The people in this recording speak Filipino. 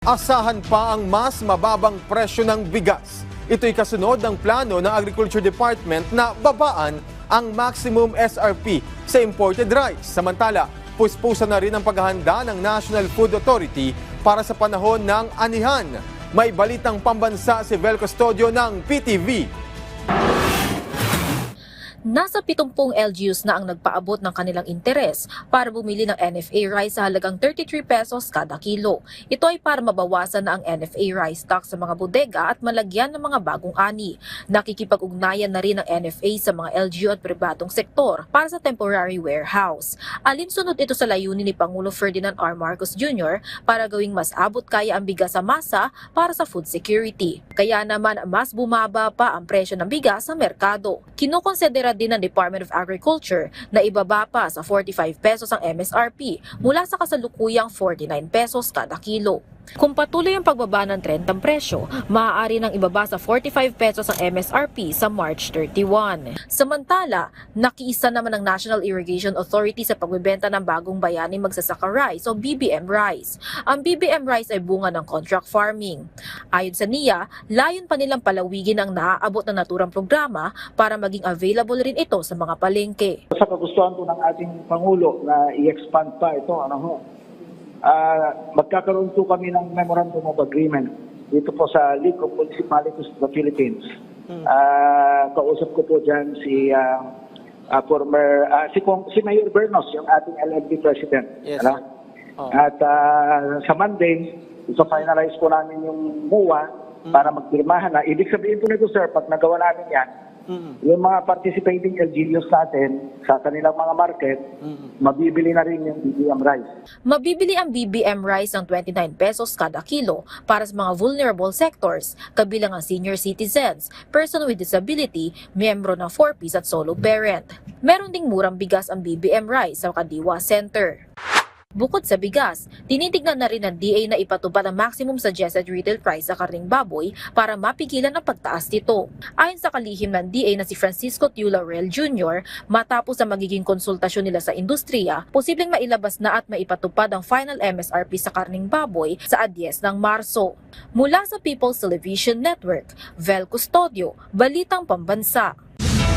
Asahan pa ang mas mababang presyo ng bigas. Ito'y kasunod ng plano ng Agriculture Department na babaan ang maximum SRP sa imported rice. Samantala, puspusan na rin ang paghahanda ng National Food Authority para sa panahon ng anihan. May balitang pambansa si Vel Custodio ng PTV. Nasa 70 LGUs na ang nagpaabot ng kanilang interes para bumili ng NFA rice sa halagang 33 pesos kada kilo. Ito ay para mabawasan na ang NFA rice stock sa mga bodega at malagyan ng mga bagong ani. Nakikipag-ugnayan na rin ang NFA sa mga LGU at pribadong sektor para sa temporary warehouse. Alinsunod ito sa layunin ni Pangulo Ferdinand R. Marcos Jr. para gawing mas abot kaya ang bigas sa masa para sa food security. Kaya naman mas bumaba pa ang presyo ng bigas sa merkado. Kinokonsidera din ng Department of Agriculture na ibaba pa sa 45 pesos ang MSRP mula sa kasalukuyang 49 pesos kada kilo. Kung patuloy ang pagbaba ng trend ng presyo, maaari nang ibaba sa 45 pesos ang MSRP sa March 31. Samantala, nakiisa naman ng National Irrigation Authority sa pagbebenta ng bagong bayani magsasaka rice o BBM rice. Ang BBM rice ay bunga ng contract farming. Ayon sa NIA, layon pa nilang palawigin ang naaabot na naturang programa para maging available rin ito sa mga palengke. Sa kagustuhan po ng ating Pangulo na i-expand pa ito, magkakaroon po kami ng Memorandum of Agreement dito po sa League of Municipalities of the Philippines. Kausap ko po dyan si Mayor Bernos, yung ating LMP President. Yes. At sa Monday, finalize po namin yung MUA para magpirmahan na. Ibig sabihin po nito, sir, pag nagawa namin yan, yung mga participating LGUs natin sa kanilang mga market, mabibili na rin yung BBM rice. Mabibili ang BBM rice ng 29 pesos kada kilo para sa mga vulnerable sectors, kabilang ang senior citizens, person with disability, miyembro ng 4Ps at solo parent. Meron ding murang bigas ang BBM rice sa Kadiwa Center. Bukod sa bigas, tinitignan na rin ng DA na ipatupad ang maximum suggested retail price sa karning baboy para mapigilan ang pagtaas nito. Ayon sa kalihim ng DA na si Francisco Tiu Laurel Jr., matapos ang magiging konsultasyon nila sa industriya, posibleng mailabas na at maipatupad ang final MSRP sa karning baboy sa 10 ng Marso. Mula sa People's Television Network, Vel Custodio, Balitang Pambansa.